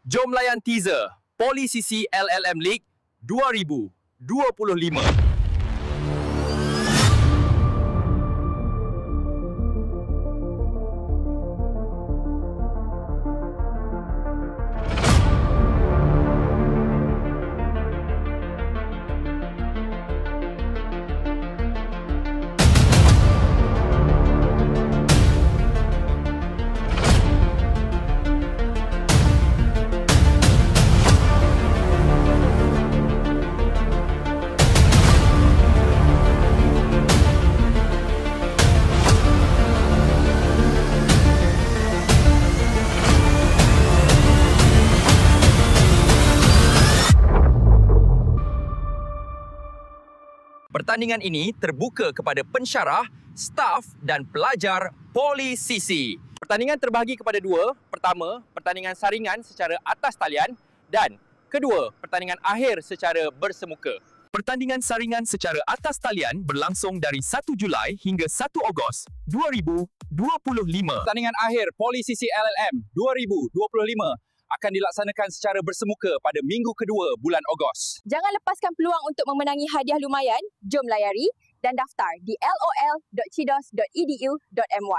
Jom layan teaser Poli Sisi LLM League 2025. Pertandingan ini terbuka kepada pensyarah, staf dan pelajar Poli Sisi. Pertandingan terbahagi kepada dua. Pertama, pertandingan saringan secara atas talian dan kedua, pertandingan akhir secara bersemuka. Pertandingan saringan secara atas talian berlangsung dari 1 Julai hingga 1 Ogos 2025. Pertandingan akhir Poli Sisi LLM 2025 akan dilaksanakan secara bersemuka pada minggu kedua bulan Ogos. Jangan lepaskan peluang untuk memenangi hadiah lumayan. Jom layari dan daftar di lol.cidos.edu.my.